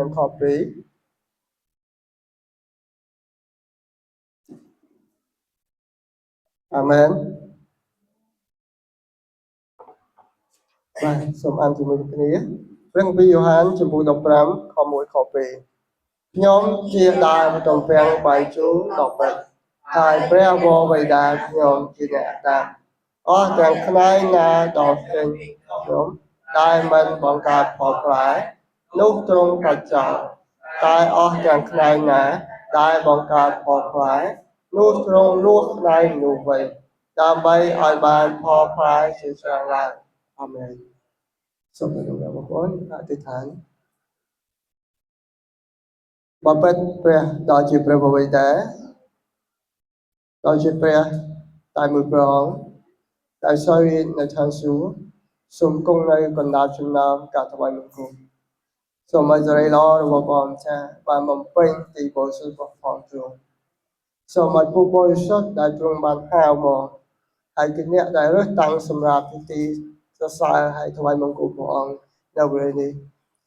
នឹងខពី អាមែនបាទសូមអានជាមួយគ្នាព្រះគម្ពីរយ៉ូហានចំពោះ15ខ1ខ2ខ្ញុំជាដើមទំពាំងបាយជូរដល់ពេជ្រហើយព្រះវរបិតាខ្ញុំជាអ្នកតាអស់ទាំងផ្នែកណាដល់ចេញខ្ញុំដែលមិនបង្កើតផលផ្លែនោះទ្រង់កាត់ចោលតែអស់ទាំងផ្នែកណាដែលបង្កើតផលផ្លែនោះទ្រង់លួចផ្នែកនោះវិញដើម្បីឲ្យបានផលផ្លែជាច្រើនឡើងអាមែនសូមអរគុណបងប្អូនអធិដ្ឋានបបិទ្ធព្រះដ៏ជាព្រះបវេតាដ៏ជាព្រះតែមួយព្រះអង្គដែលសោយនៅឋានសួគ៌សូមគង់នៅកណ្ដាលចំណោមការថ្វាយបង្គំសូមឲ្យសេរីល្អរបស់ព្រះអង្គចាបានបំពេញទីបរិសុទ្ធរបស់ព្រះទ្រង់សូមឲ្យពួកបរិសុទ្ធដែលទ្រង់បានហៅមកហើយគឺអ្នកដែលរើសតាំងសម្រាប់ពិធីសរសើរហើយថ្វាយបង្គំព្រះអង្គនៅពេលនេះ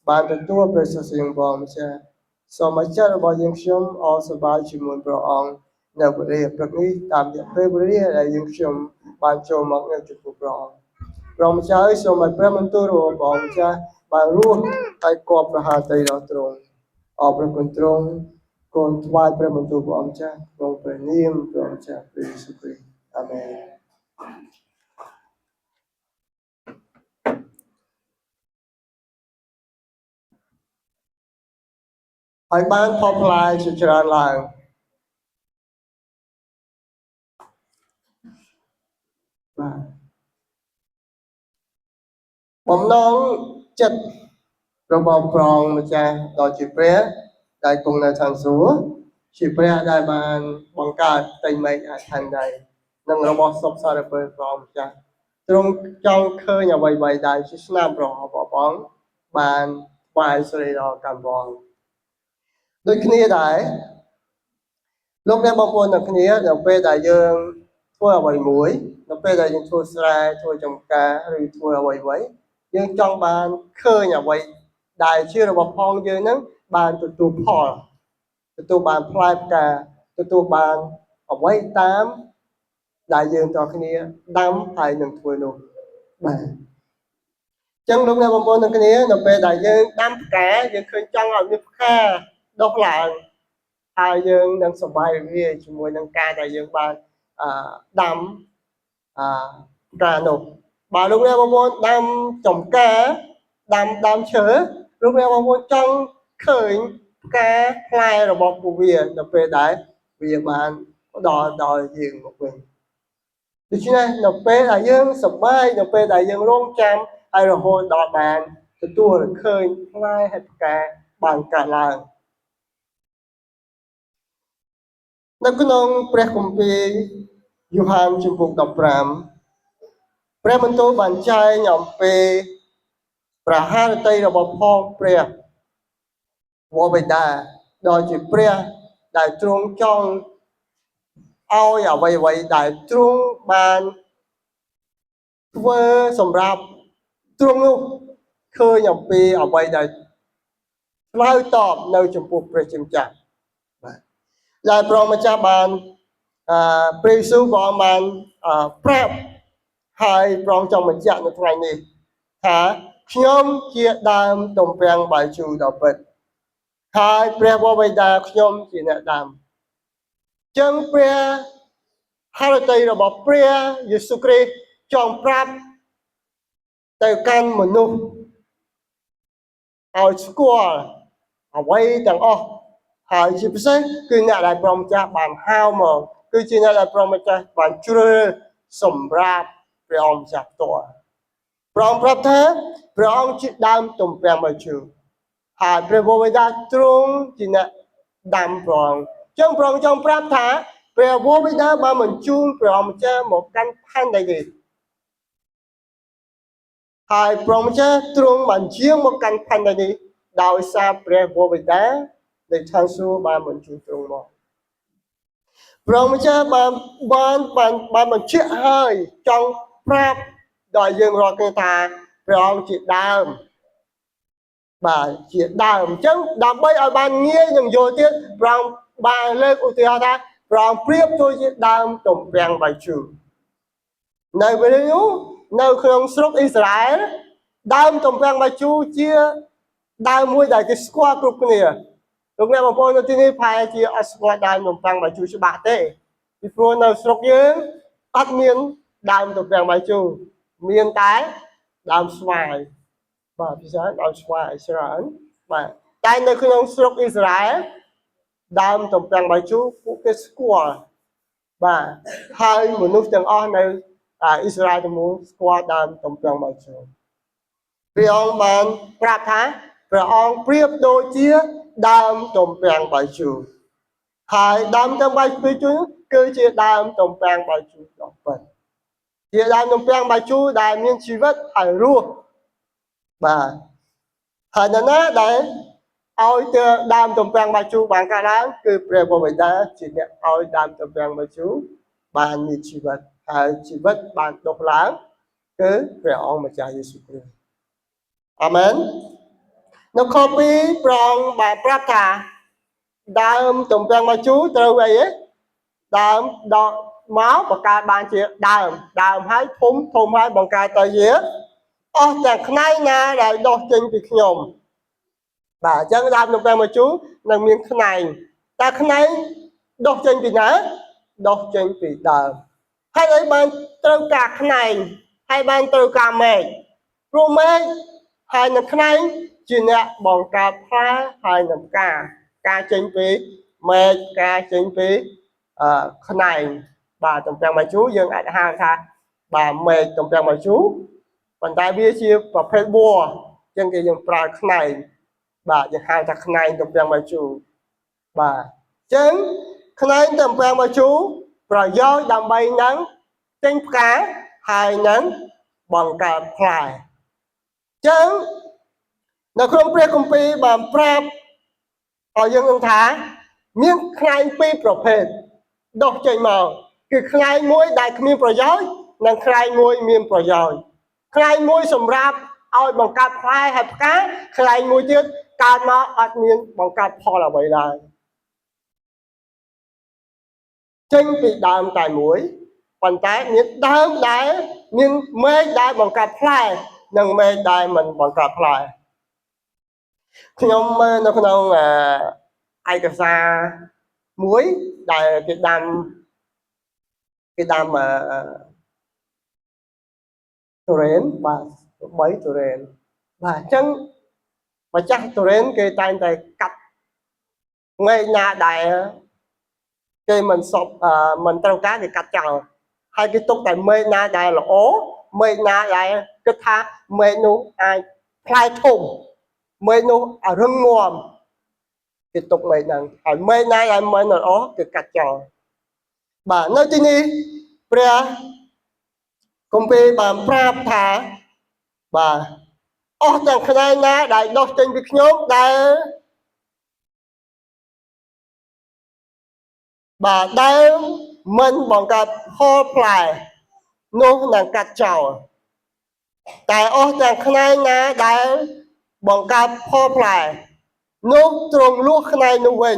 បានទទួលព្រះសិទ្ធិរបស់ព្រះម្ចាស់សូមឲ្យចិត្តរបស់យើងខ្ញុំអរសប្បាយជាមួយព្រះអង្គនៅពេលនេះព្រឹកនេះតាមរយៈពេលវេលាដែលយើងខ្ញុំបានចូលមកនៅចំពោះព្រះអង្គព្រះម្ចាស់សូមឲ្យព្រះបន្ទូលរបស់ព្រះម្ចាស់បានរស់ហើយគប់ប្រហាតីដល់ទ្រង់អរព្រះគុណទ្រង់គង់ថ្វាយព្រះបន្ទូលព្រះម្ចាស់ក្នុងព្រះនាមព្រះម្ចាស់ព្រះយេស៊ូវគ្រីស្ទអាមែនហើយបានផលផ្លែជាច្រើនឡើងបាទបំណងចិត្តរបស់ព្រះម្ចាស់ដ៏ជាព្រះដែលគង់នៅឋានសួគ៌ជាព្រះដែលបានបង្កើតផ្ទៃមេឃហើយផែនដីនិងរបស់សពសារពើព្រះម្ចាស់ទ្រង់ចង់ឃើញអ្វីៗដែលជាស្នាមរបស់ព្រះអង្គបានថ្វាយសិរីដល់កម្មព្រះដូចគ្នាដែរលោកអ្នកបងប្អូនទាំងគ្នានៅពេលដែលយើងធ្វើអ្វីមួយនៅពេលដែលយើងធ្វើស្រែធ្វើចំការឬធ្វើអ្វីយើងចង់បានឃើញអ្វីដែលជារបស់ផងយើងនឹងបានទទួលផលទទួលបានផ្លែផ្កាទទួលបានអ្វីតាមដែលយើងទាំងគ្នាដាំហើយនឹងធ្វើនោះបាទចឹងលោកអ្នកបងប្អូនទាំងគ្នានៅពេលដែលយើងដាំផ្កាយើងឃើញចង់ឲ្យមានផ្កាដុះឡើងហើយយើងនឹងសប្បាយរីករាយជាមួយនឹងការដែលយើងបានដាំផ្កានោះបើលោកអ្នកបងប្អូនដាំចំការដាំឈើលោកអ្នកបងប្អូនចង់ឃើញផ្កាផ្លែរបស់ពួកវានៅពេលដែលវាបានដល់យើងមកវិញដូច្នេះនៅពេលដែលយើងសប្បាយនៅពេលដែលយើងរងចាំហើយរហូតដល់បានទទួលឃើញផ្លែហើយផ្កាបានកើតឡើងនៅក្នុងព្រះគម្ពីរយ៉ូហានជំពូក15ព្រះបន្ទូលបានចែងអំពីព្រះハរតីរបស់ផងព្រះវរបិតាដ៏ជាព្រះដែលទ្រង់ចង់ឲ្យអ្វីៗដែលទ្រង់បានធ្វើសម្រាប់ទ្រង់នោះឃើញអំពីអ្វីដែលឆ្លើយតបនៅចំពោះព្រះជាម្ចាស់បាទដែលព្រះម្ចាស់បានព្រះយេស៊ូវព្រះអង្គបានប្រាប់ហើយព្រះអង្គចង់បញ្ជាក់នៅថ្ងៃនេះថាខ្ញុំជាដើមទំពាំងបាយជូរដ៏ពិតហើយព្រះវរបិតាខ្ញុំជាអ្នកដាំចឹងព្រះハរតីរបស់ព្រះយេស៊ូវគ្រីស្ទចង់ប្រាប់ទៅកាន់មនុស្សឲ្យស្គាល់អ្វីទាំងអស់ហើយជាពិសេសគឺអ្នកដែលព្រះម្ចាស់បានហៅមកគឺជាអ្នកដែលព្រះម្ចាស់បានជ្រើសសម្រាប់ព្រះអង្គម្ចាស់ផ្ទាល់ព្រះអង្គប្រាប់ថាព្រះអង្គជាដើមទំពាំងបាយជូរហើយព្រះវរបិតាទ្រង់ជាអ្នកដាំព្រះអង្គចឹងព្រះអង្គចង់ប្រាប់ថាព្រះវរបិតាបានបញ្ជូនព្រះអង្គម្ចាស់មកកាន់ផែនដីនេះហើយព្រះម្ចាស់ទ្រង់បានយាងមកកាន់ផែនដីនេះដោយសារព្រះវរបិតាដែលឋានសួគ៌បានបញ្ជូនទ្រង់មកព្រះម្ចាស់បានបញ្ជាក់ហើយចង់ប្រាប់ដល់យើងរាល់គ្នាថាព្រះអង្គជាដើម bà chỉ đàm chẳng đàm bay ở bàn nghe những vô tiết rằng bà lên ưu tiên ta rằng priếp tôi chỉ đàm tổng bèn bài chủ nơi với nếu nơi không sốc Israel đàm tổng bèn bài chủ chia đàm mùi đại cái squad group này lúc này mà bọn nó tin phải chia squad đàm tổng bèn bài chủ cho bà tê vì pro nơi sốc dương bắt miên đàm tổng bèn bài chủ miên tái đàm xoài bà phía sau đàm xoài Israel bà tại nơi không sốc Israel đàm tổng bèn bài chủ của cái squad bà hai một nướcទាំងអស់នៅអ៊ីស្រាអែលទាំងមូលស្គាល់ដើមទំពាំងបាយជូរព្រះអង្គបានប្រាប់ថាព្រះអង្គប្រៀបដូចជាដើមទំពាំងបាយជូរហើយដើមទំពាំងបាយជូរគឺជាដើមទំពាំងបាយជូរដ៏ពិតជាដើមទំពាំងបាយជូរដែលមានជីវិតហើយរស់បាទហើយនរណាដែលឲ្យទៅដើមទំពាំងបាយជូរបានកើតឡើងគឺព្រះបិតាជាអ្នកឲ្យដើមទំពាំងបាយជូរបានមានជីវិតហើយជីវិតបានដុះឡើងគឺព្រះអង្គម្ចាស់យេស៊ូវគ្រីស្ទអាមែននៅខ2ព្រះអង្គបានប្រាប់ថាដើមទំពាំងបាយជូរត្រូវអីដើមដកមកបង្កើតបានជាដើមហើយធំហើយបង្កើតទៅជាអស់តែផ្នែកណាដែលដុះចេញពីខ្ញុំបាទអញ្ចឹងដើមទំពាំងបាយជូរនឹងមានផ្នែកតែផ្នែកដុះចេញពីណាដុះចេញពីដើមហើយឲ្យបានត្រូវការផ្នែកហើយបានត្រូវការមេឃព្រោះមេឃហើយនឹងផ្នែកជាអ្នកបង្កើតផ្លែហើយនឹងការចេញពីមេឃការចេញពីផ្នែកបាទទំពាំងបាយជូរយើងអាចហៅថាបាទមេឃទំពាំងបាយជូរប៉ុន្តែវាជាប្រភេទវល្លិអញ្ចឹងគេយើងប្រើផ្នែកបាទយើងហៅថាផ្នែកទំពាំងបាយជូរបាទអញ្ចឹងផ្នែកទំពាំងបាយជូរប្រយោជន៍ដើម្បីនឹងចេញផ្កាហើយនឹងបង្កើតផ្លែអញ្ចឹងនៅក្នុងព្រះគម្ពីរបានប្រាប់ឲ្យយើងដឹងថាមានផ្នែកពីរប្រភេទដុះចេញមកគឺផ្នែកមួយដែលគ្មានប្រយោជន៍និងផ្នែកមួយមានប្រយោជន៍ផ្នែកមួយសម្រាប់ឲ្យបង្កើតផ្លែហើយផ្កាផ្នែកមួយទៀតកើតមកអត់មានបង្កើតផលអ្វីឡើយចេញពីដើមតែមួយប៉ុន្តែមានដើមដែលមានមេឃដែលបង្កើតផ្លែនិងមេឃដែលមិនបង្កើតផ្លែខ្ញុំមើលនៅក្នុងឯកសារមួយដែលគេដាំទុរេនបាទ3ទុរេនបាទអញ្ចឹងម្ចាស់ទុរេនគេតែងតែកាត់មេឃណាដែលគេមិនត្រូវការគេកាត់ចោលហើយគេទុកតែមេឃណាដែលល្អមេឃណាដែលគិតថាមេឃនោះអាចផ្លែធំមេឃនោះរឹងមាំគេទុកមេឃហ្នឹងហើយមេឃណាដែលមិនល្អគេកាត់ចោលបាទនៅទីនេះព្រះគម្ពីរបានប្រាប់ថាបាទអស់ទាំងផ្នែកណាដែលដុះចេញពីខ្ញុំដែលបាទដែលមិនបង្កើតផលផ្លែនោះនឹងកាត់ចោលតែអស់ទាំងផ្នែកណាដែលបង្កើតផលផ្លែនោះទ្រង់លួសផ្នែកនោះវិញ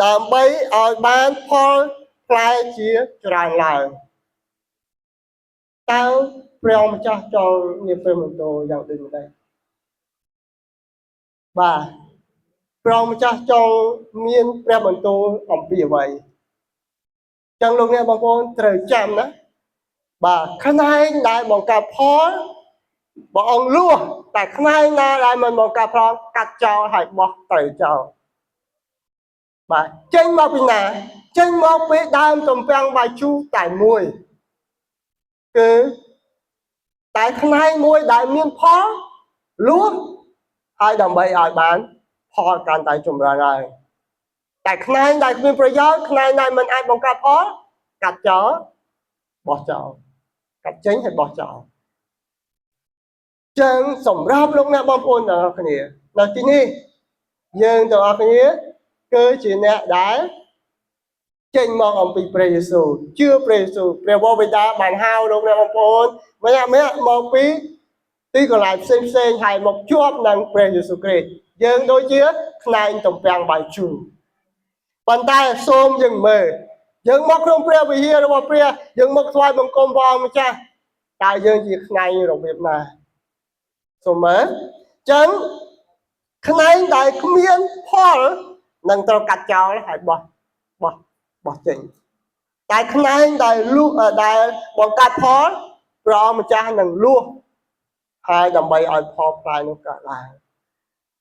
ដើម្បីឲ្យបានផលផ្លែជាច្រើនឡើងតើព្រះម្ចាស់ចង់មានព្រះបន្ទូលយ៉ាងដូចម្ដេចបាទព្រះម្ចាស់ចង់មានព្រះបន្ទូលអំពីអ្វីចឹងលោកអ្នកបងប្អូនត្រូវចាំណាបាទផ្នែកដែលបង្កើតផលព្រះអង្គលួសតែផ្នែកណាដែលមិនបង្កើតផលកាត់ចោលហើយបោះទៅចោលបាទចេញមកពីណាចេញមកពីដើមទំពាំងបាយជូរតែមួយគឺតែផ្នែកមួយដែលមានផលលួសហើយដើម្បីឲ្យបានផលកាន់តែចម្រើនឡើងតែផ្នែកដែលគ្មានប្រយោជន៍ផ្នែកដែលមិនអាចបង្កើតផលកាត់ចោលបោះចោលកាត់ចេញហើយបោះចោលចឹងសម្រាប់លោកអ្នកបងប្អូនទាំងអស់គ្នានៅទីនេះយើងទាំងអស់គ្នាគឺជាអ្នកដែលចេញមកអំពីព្រះយេស៊ូវជឿព្រះយេស៊ូវព្រះវរបិតាបានហៅលោកអ្នកបងប្អូនម្នាក់មកពីទីកន្លែងផ្សេងហើយមកជាប់នឹងព្រះយេស៊ូវគ្រីស្ទ dương đôi chia này tổng bèn bài chủ bàn tay xôm dừng mờ dương mọc không pre vì hiền rồi pre dương mọc xoay bằng công bò mà cha tại dương chỉ này rồi việc mà xôm mờ chân này đại miên Paul nâng tao cắt chào là phải bỏ chỉnh tại này đại lu đại bọn cắt Paul rồi mà cha nâng luôn hai đầm bay ở Paul phải nó cả lại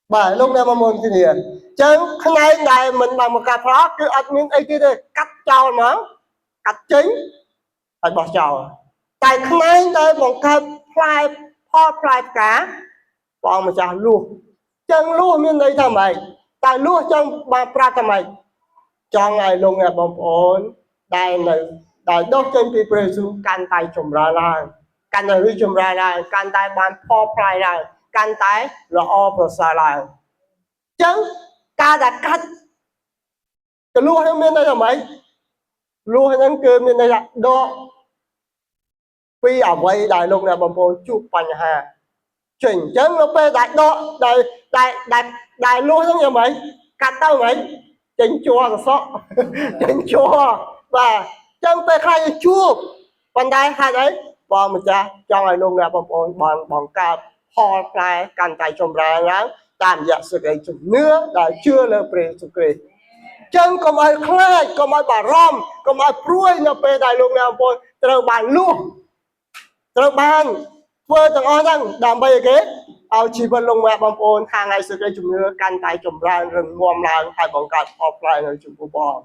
bởi lúc này mà muốn cái gì chân này đại mình bằng một cà phó cứ admin ấy kia đây cắt chào nó cắt chính phải bỏ chào tại này đại bọn cắt fly Paul fly cả bọn mà cha luôn chân luôn miền đâyทำไมtại luôn chân bà pra ทำไม cho ngày lúc này bóng ổn đây là đại đốc chân bị bề xuống can tay chùm ra lại can tay huy chùm ra lại can tay bàn phó prai lại can tay là o bờ xa lại chân ca đã cắt cái luôn hay miền đây là mấy luôn hay năng cơ miền đây là đo vì ở vậy đại lúc này bóng ổn chụp bánh hà chỉnh chân nó bê đại đo đại luôn giống như mấy cắt tao mấy chỉnh chua là sọ chỉnh chua và chân bê khai chua còn đây hai đấy bọn mình cha cho ngày luôn là bọn cả họ lại càng tay trong ra lắm tạm dạ sự cái chủng nữa đã chưa là bề sự kì chân có ai khai có ai bà rom có ai pruôi nó bê đại luôn là bọn trời bàn luôn trời bàn vừa thằng on đang làm bây cái ao chỉ bên lông mẹ bom ôn hàng ngày sự cái chủng nữa can tay chủng ra rừng ngoam lại hai bọn cả offline rồi chủng của bò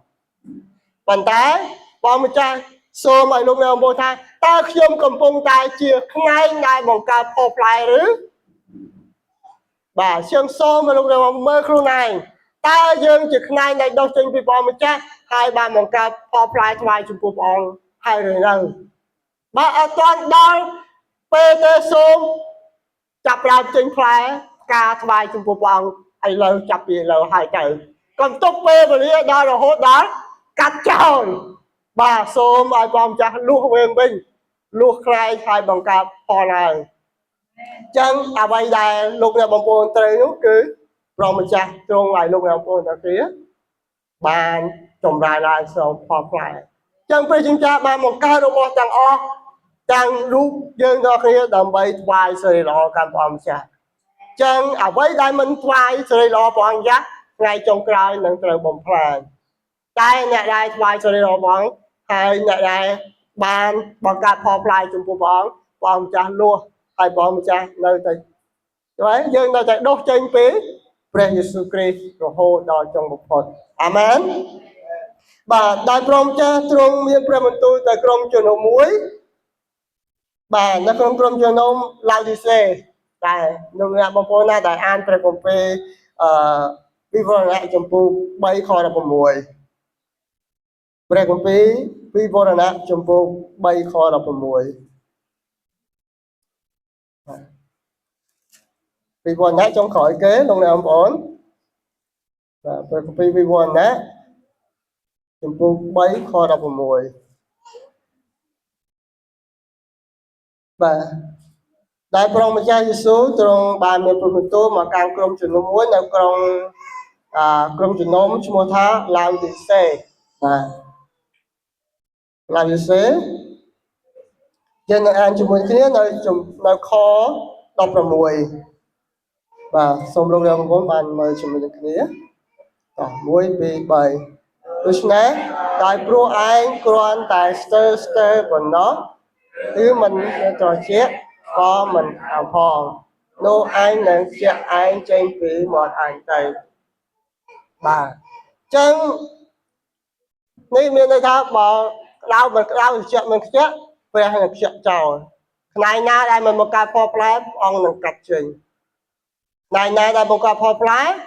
bàn tay bom cha số mày lúc nào bố tha ta khiêm cầm bông tay chia ngay ngay bọn cả offline rứ bà xem số mà lúc nào mơ kêu này ta dương chỉ ngay này đâu trên bị bom cha hai ba bọn cả offline ngoài chủng của bò hai người nào bà ở toàn đó PT số chập ra trên fly ca vài chung bộ bằng ai lâu chập gì lâu hai trời còn tốt bê và lý đó là hốt đó cắt chào bà số ai bom cha luôn bên bên luôn khai hai bằng cặp phò này chân à bây giờ lúc nào bom bồn tới nó cứ rồi mình cha trong ngoài lúc nào bom ở phía bàn trồng ra là số phò lại chân bây chúng ta bàn một cái robot chẳng o chẳng lúc dân đó kia đầm bay vài sợi lọ cam bom cha chân ở với đây mình vài sợi lọ bom giá ngay trong cái nâng trời bom phàn đây nhà đây vài sợi lọ bom hai nhà đây bàn bằng cả phò lại trong bộ bom cha luôn hai bom cha nơi đây đấy dân đó chạy đốt trên phíaព្រះយេស៊ូវគ្រីស្ទរហូតដល់ចុងបំផុតអាមែនបាទដោយព្រមចាស់ទ្រង់មានព្រះបន្ទូលទៅក្រុមជំនុំមួយបាទនៅក្នុងក្រុមជំនុំឡាវឌីសេតែលោកអ្នកបងប្អូនណាដែលអានព្រះគម្ពីរវិវរណៈចំពោះ3ខ16ព្រះគម្ពីរវិវរណៈចំពោះ3ខ16vì vườn nát trong khỏi kế lúc nào ông ổn và vì vườn nát chúng tôi bấy kho đọc vào mùi và đại prong mà cha Giêsu trong bài miền phương tôi mà càng công chuyện nó muốn là công chuyện nó mua tha làm gì xe làm gì xe cho nên anh chúng mình kia nó khó đọc vào mùi và xong lúc nào cũng bạn mời chúng mình kia mũi bị bầy tôi nói tại pro anh còn tại stir còn nó thứ mình trò chuyện có mình ảo phòng nô anh nên chuyện anh trên phí một anh thầy bà chân nên mình đây ta bỏ lao chuyện mình chết về hành chuyện chào này nha đây mình một cà phê play ông mình cắt trình này đây một cà phê play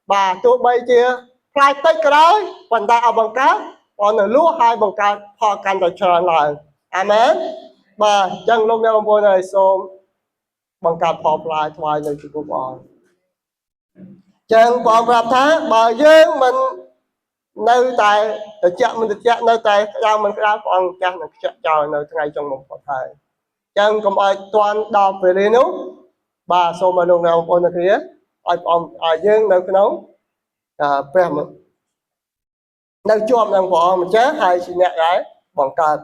bà tụi bây chia play tới cái đó còn ta ở bằng cá còn ở lúa hai bằng cá họ cần phải chờ lại amen bà chân lúc nào ông này xôm bằng cá phò play thoại này chỉ có bọn chân bọn rạp tháng bà dương mình nơi tại chợ mình được chợ nơi tại ra mình ra bọn cha mình chờ nơi ngay trong một thời chân còn ai toàn đọc về đi nút bà xôm mà lúc nào ông này kia ឲ្យយើងនៅក្នុងព្រះនៅជាប់នឹងព្រះអង្គម្ចាស់ហើយជាអ្នកដែលបង្កើត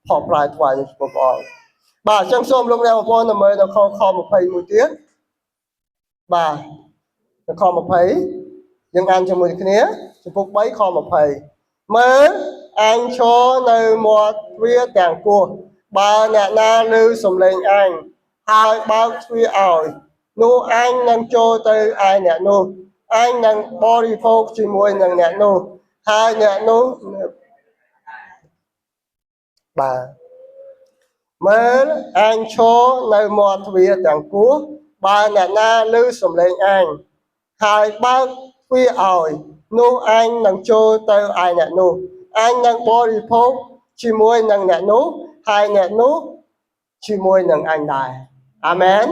ផលផ្លែថ្វាយចំពោះព្រះអង្គបាទអញ្ចឹងសូមលោកអ្នកបងប្អូនទៅមើលនៅខ21ទៀតបាទនៅខ20យើងអានជាមួយគ្នាចំពោះ3ខ20មើលអញឈរនៅមាត់ទ្វារទាំងគោះបើអ្នកណាឮសំឡេងអញហើយបើកទ្វារឲ្យនោះអញនឹងចូលទៅឯអ្នកនោះអញនឹងបរិភោគជាមួយនឹងអ្នកនោះហើយអ្នកនោះបាទមើលអញឈរនៅមាត់ទ្វារទាំងគោះបើអ្នកណាឮសំឡេងអញហើយបើកទ្វារឲ្យនោះអញនឹងចូលទៅឯអ្នកនោះអញនឹងបរិភោគជាមួយនឹងអ្នកនោះហើយអ្នកនោះជាមួយនឹងអញដែរអាមែន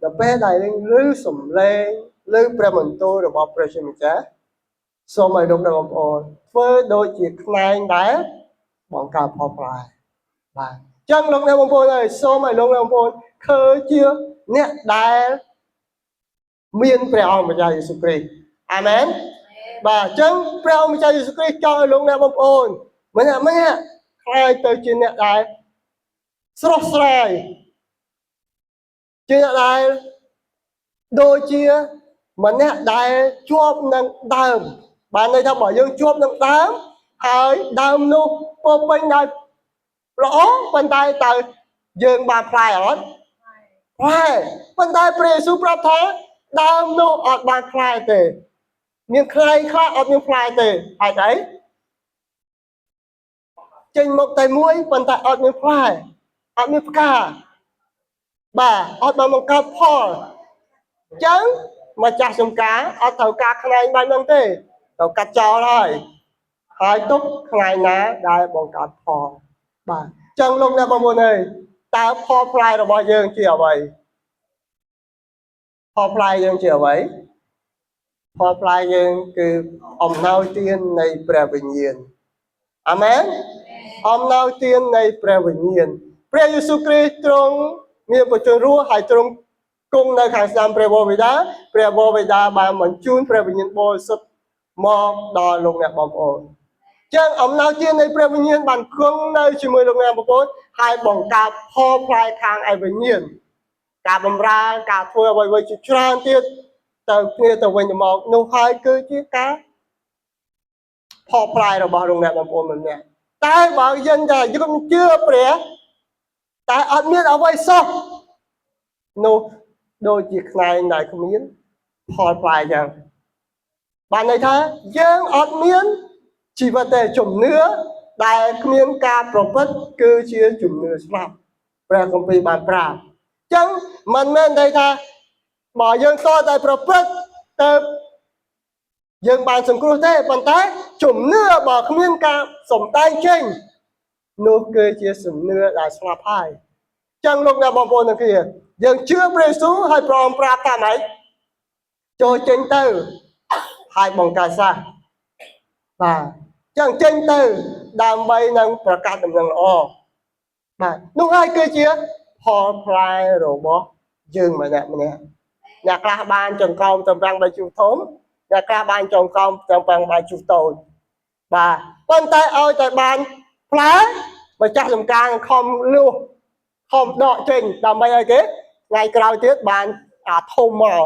ដល់ពេលដែលឮសំឡេងឮព្រះបន្ទូលរបស់ព្រះជាម្ចាស់សូមឲ្យលោកអ្នកបងប្អូនធ្វើដូចជាខ្នែងដែលបង្កើតផលផ្លែបាទចឹងលោកអ្នកបងប្អូនហើយសូមឲ្យលោកអ្នកបងប្អូនឃើញជាអ្នកដែលមានព្រះអង្គម្ចាស់យេស៊ូវគ្រីស្ទអាមែនបាទអញ្ចឹងព្រះអង្គម្ចាស់យេស៊ូវគ្រីស្ទចង់ឲ្យលោកអ្នកបងប្អូនម្នាក់ខ្លាយទៅជាអ្នកដែលស្រស់ស្រាយជាអ្នកដែលដូចជាម្នាក់ដែលជាប់នឹងដើមបានន័យថាបើយើងជាប់នឹងដើមហើយដើមនោះពោពេញដោយល្អប៉ុន្តែតើយើងបានផ្លែអត់ផ្លែប៉ុន្តែព្រះយេស៊ូវប្រាប់ថាដើមនោះអត់បានផ្លែទេមានខ្លៃខ្លះអត់មានផ្លែទេហេតុអីចេញមកតែមួយប៉ុន្តែអត់មានផ្លែអត់មានផ្កាបាទអត់បានបង្កើតផលអញ្ចឹងម្ចាស់ចំការអត់ត្រូវការខ្នែងបានហ្នឹងទេត្រូវកាត់ចោលហើយទុកខ្នែងណាដែលបង្កើតផលបាទអញ្ចឹងលោកអ្នកបងប្អូនអើយតើផលផ្លែរបស់យើងជាអ្វីផលផ្លែយើងជាអ្វីផលផ្លែយើងគឺអំណោយទាននៃព្រះវិញ្ញាណអាមែនអំណោយទាននៃព្រះវិញ្ញាណព្រះយេស៊ូវគ្រីស្ទទ្រង់មានបច្ចុប្បន្នរស់ហើយទ្រង់គង់នៅខាងស្ដាំព្រះវរបិតាព្រះវរបិតាបានបញ្ជូនព្រះវិញ្ញាណបរិសុទ្ធមកដល់លោកអ្នកបងប្អូនចឹងអំណោយទាននៃព្រះវិញ្ញាណបានគង់នៅជាមួយលោកអ្នកបងប្អូនហើយបង្កើតផលផ្លែខាងឯវិញ្ញាណការបម្រើការធ្វើអ្វីៗជាច្រើនទៀតទៅគ្នាទៅវិញទៅមកនោះហើយគឺជាការផលផ្លែរបស់លោកអ្នកបងប្អូនម្នាក់តែបើយើងថាយើងជឿព្រះតែអត់មានអ្វីសោះនោះដូចជាខ្នែងដែលគ្មានផលផ្លែចឹងបានន័យថាយើងអត់មានជីវិតទេជំនឿដែលគ្មានការប្រព្រឹត្តគឺជាជំនឿស្លាប់ព្រះគម្ពីរបានប្រាប់អញ្ចឹងមិនមែនន័យថាបើយើងតតែប្រព្រឹត្តទៅយើងបានសង្គ្រោះទេប៉ុន្តែជំនឿបើគ្មានការសំដែងចេញនោះគឺជាជំនឿដែលស្លាប់ហើយអញ្ចឹងលោកអ្នកបងប្អូនទាំងគ្នាយើងជឿព្រះយេស៊ូវហើយព្រះអង្គប្រាប់ថាម៉េចចូលចេញទៅហើយបង្កើតសាសបាទអញ្ចឹងចេញទៅដើម្បីនឹងប្រកាសដំណឹងល្អបាទនោះហើយគឺជាផលផ្លែរបស់យើងម្នាក់អ្នកខ្លះបានចង្កោមតម្រាំងបាយជុះធំអ្នកខ្លះបានចង្កោមតម្រាំងបាយជុះតូចបាទប៉ុន្តែឲ្យតែបានផ្លែម្ចាស់ចំការខំលួសខំដកចេញដើម្បីឲ្យគេថ្ងៃក្រោយទៀតបានអាធំមក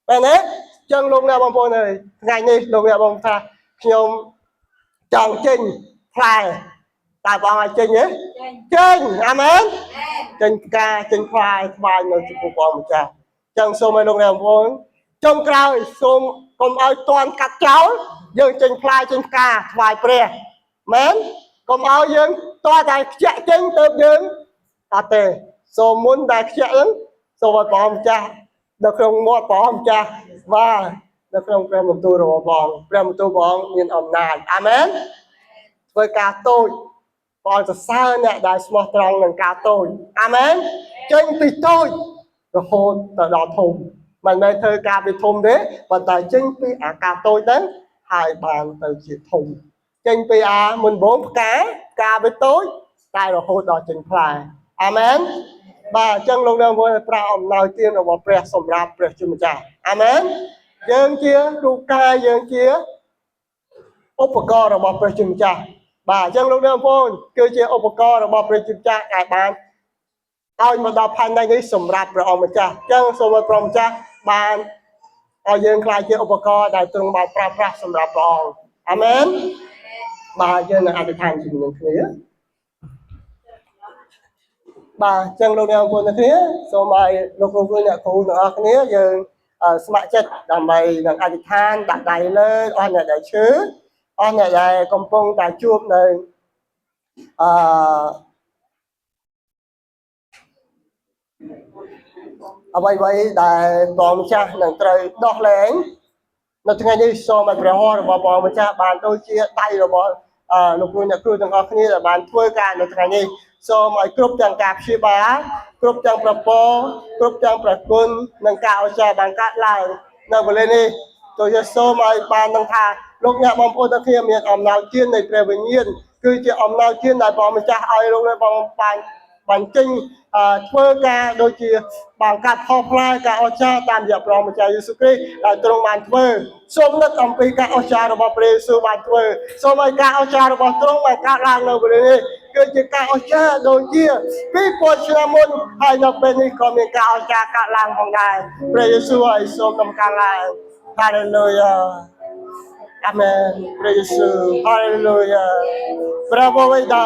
មែនទេអញ្ចឹងលោកអ្នកបងប្អូនអើយថ្ងៃនេះលោកអ្នកបងថាខ្ញុំចង់ចេញផ្លែតើបងឲ្យចេញទេចេញអាមែនចេញផ្កាចេញផ្លែថ្វាយនៅចំពោះព្រះម្ចាស់អញ្ចឹងសូមឲ្យលោកអ្នកបងប្អូនចុងក្រោយសូមកុំឲ្យតន់កាត់ចោលយើងចេញផ្លែចេញផ្កាថ្វាយព្រះមែនកុំឲ្យយើងតើតែខ្ជាក់ចេញទៅយើងអត់ទេសូមមុនដែលខ្ជាក់ហ្នឹងសូមឲ្យព្រះម្ចាស់នៅក្នុងមាត់ព្រះម្ចាស់បាទនៅក្នុងព្រះបន្ទូលរបស់ព្រះបន្ទូលព្រះអង្គមានអំណាចអាមែនធ្វើការតូចព្រះសរសើរអ្នកដែលស្មោះត្រង់នឹងការតូចអាមែនចេញពីតូចរហូតទៅដល់ធំមិនមែនធ្វើការពីធំទេប៉ុន្តែចេញពីអាការតូចហ្នឹងហើយបានទៅជាធំចេញពីមុនបងផ្កាពីតូចតែរហូតដល់ចេញផ្លែអាមែន bà chân lúc nào với pra ông nào tiên là bỏ pre sầm rạp pre chim cha amen dương chia đu ca dương chiaឧបករណ៍របស់ព្រះជាម្ចាស់បាទអញ្ចឹងលោកអ្នកបងប្អូនគឺជាឧបករណ៍របស់ព្រះជាម្ចាស់ដែលបានឲ្យមកដល់ផែនដីនេះសម្រាប់ព្រះអង្គម្ចាស់អញ្ចឹងសូមឲ្យព្រះម្ចាស់បានឲ្យយើងខ្លាចជាឧបករណ៍ដែលទ្រង់បានប្រើប្រាស់សម្រាប់ព្រះអង្គអាមែនបាទយើងនឹងអធិដ្ឋានជាមួយគ្នាបាទអញ្ចឹងលោកអ្នកបងប្អូនទាំងគ្នាសូមឲ្យលោកគ្រូអ្នកគ្រូទាំងអស់គ្នាយើងស្ម័គ្រចិត្តដើម្បីនឹងអធិដ្ឋានដាក់ដៃលើអស់អ្នកដែលឈឺអស់អ្នកដែលកំពុងតែជួបនៅអ្វីដែលព្រះម្ចាស់នឹងត្រូវដោះលែងនៅថ្ងៃនេះសូមឲ្យព្រះហស្ថរបស់ព្រះម្ចាស់បានដូចជាដៃរបស់លោកគ្រូអ្នកគ្រូទាំងអស់គ្នាដែលបានធ្វើការនៅថ្ងៃនេះសូមឲ្យគ្រប់ទាំងការព្យាបាលគ្រប់ទាំងប្រពោគ្រប់ទាំងប្រគុណនិងការអស្ចារ្យបានកាត់ឡើងនៅវេលានេះទូលសូមឲ្យបានដឹងថាលោកអ្នកបងប្អូនទាំងគ្នាមានអំណោយទាននៃព្រះវិញ្ញាណគឺជាអំណោយទានដែលព្រះម្ចាស់ឲ្យលោកអ្នកបងបានចេញធ្វើការដូចជាបានកាត់ផលផ្លែការអស្ចារ្យតាមរយៈព្រះម្ចាស់យេស៊ូវគ្រីស្ទដែលទ្រង់បានធ្វើសូមនឹកអំពីការអស្ចារ្យរបស់ព្រះយេស៊ូវបានធ្វើសូមឲ្យការអស្ចារ្យរបស់ទ្រង់បានកើតឡើងនៅវេលានេះគឺជាការអស្ចារ្យដូចជា2000ឆ្នាំមុនហើយនៅពេលនេះក៏មានការអស្ចារ្យកើតឡើងផងដែរព្រះយេស៊ូវឲ្យសូមដំណើរឡើង Hallelujah Amen ព្រះយេស៊ូវ Hallelujah ព្រះបរិយា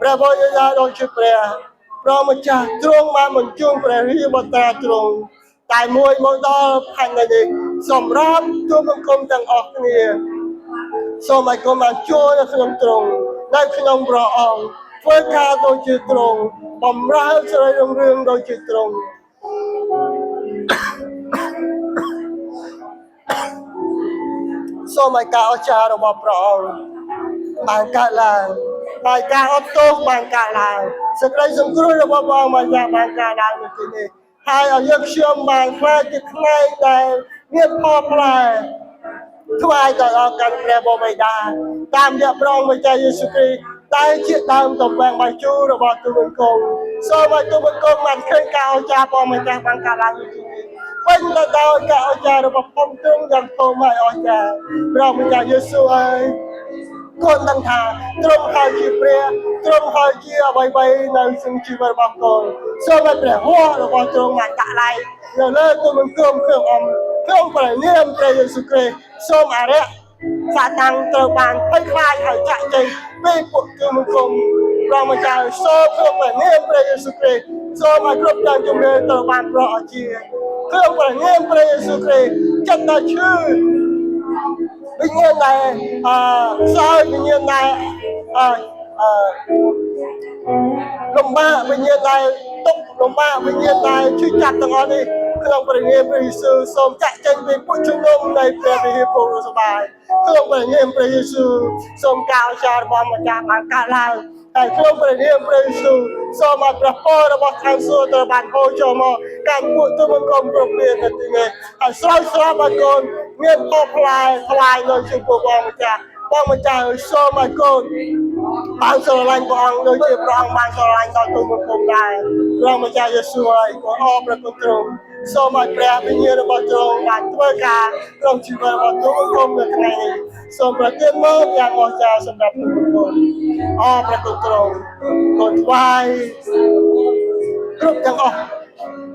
ព្រះបរិយាដូចជាព្រះម្ចាស់ទ្រង់បានបញ្ជូនព្រះរាជបត្រាទ្រង់តែមួយមកដល់ផែនដីនេះសម្រាប់ទូលបង្គំទាំងអស់គ្នាសូមឲ្យគុំបានចូលនៅក្នុងទ្រង់នៅក្នុងព្រះអង្គធ្វើការដូចជាទ្រង់បំរើសេរីរុងរឿងដូចជាទ្រង់សូមឲ្យការអស្ចារ្យរបស់ព្រះអង្គបានកើតឡើងហើយការអត់ទោសបានកើតឡើងសេចក្តីសង្គ្រោះរបស់ព្រះអង្គបានកើតឡើងនៅទីនេះហើយឲ្យយើងខ្ញុំបានខ្លាចជាផ្នែកដែលមានផលផ្លែថ្វាយទៅដល់កាន់ព្រះបរិយាតាមរយៈព្រះអង្គម្ចាស់យេស៊ូវគ្រីស្ទដែលជាដើមតំបាំងបាយជូររបស់ទូលបង្គំសូមឲ្យទូលបង្គំបានឃើញការអស្ចារ្យព្រះម្ចាស់បានកើតឡើងនៅទីនេះពេញទៅដោយការអស្ចារ្យរបស់ព្រះទ្រង់យ៉ាងធំហើយអស្ចារ្យព្រះម្ចាស់យេស៊ូវអើយគុណដឹងថាទ្រង់ហើយជាព្រះទ្រង់ហើយជាអ្វីនៅក្នុងជីវិតរបស់កូនសូមឲ្យព្រះហស្ថរបស់ទ្រង់បានដាក់ឡៃនៅលើទូលបង្គំក្នុងព្រះនាមព្រះយេស៊ូវគ្រីស្ទសូមអរិយសាតាំងត្រូវបានភ័យខ្លាចហើយចាក់ចេញពីពួកទូលបង្គំព្រះម្ចាស់សូមក្នុងព្រះនាមព្រះយេស៊ូវគ្រីស្ទសូមឲ្យគ្រប់ទាំងជំនឿត្រូវបានប្រោះអជាក្នុងព្រះនាមព្រះយេស៊ូវគ្រីស្ទចិត្តដែលឈឺវិញ្ញាណដែលខ្សោយវិញ្ញាណដែលលំបាកវិញ្ញាណដែលទុកលំបាកវិញ្ញាណដែលឈឺចាប់ទាំងអស់នេះក្នុងព្រះនាមព្រះយេស៊ូវសូមចាក់ចេញពីពួកជំនុំនៃព្រះវិហារព្រមសបាយក្នុងព្រះនាមព្រះយេស៊ូវសូមការអស្ចារ្យរបស់ម្ចាស់បានកើតឡើងហើយក្នុងព្រះនាមព្រះយេស៊ូវសូមឲ្យព្រះពររបស់ខាងសួគ៌ត្រូវបានហូរចូលមកកាន់ពួកទូលបង្គំគ្រប់គ្នានៅទីនេះហើយស្រោចស្រពឲ្យកូនមានផលផ្លែថ្លាយនៅចំពោះព្រះម្ចាស់ព្រះម្ចាស់សូមឲ្យកូនបានស្រឡាញ់ព្រះអង្គដូចជាព្រះអង្គបានស្រឡាញ់ដល់ទូលបង្គំដែរព្រះម្ចាស់យេស៊ូវហើយក៏អរព្រះគុណទ្រង់សូមឲ្យព្រះវិញ្ញាណរបស់ទ្រង់បានធ្វើការក្នុងជីវិតរបស់ទូលបង្គំនៅថ្ងៃនេះសូមប្រទានមកយ៉ាងអស្ចារ្យសម្រាប់ទូលបង្គំអរព្រះគុណទ្រង់កូនថ្វាយគ្រប់ទាំងអស់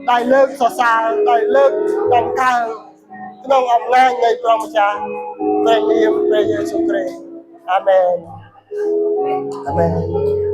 ដែលលើកសរសើរដែលលើកដំកើងក្នុងអំណាចនៃព្រះម្ចាស់ព្រះនាមព្រះយេស៊ូវគ្រីស្ទអាមែនអាមែន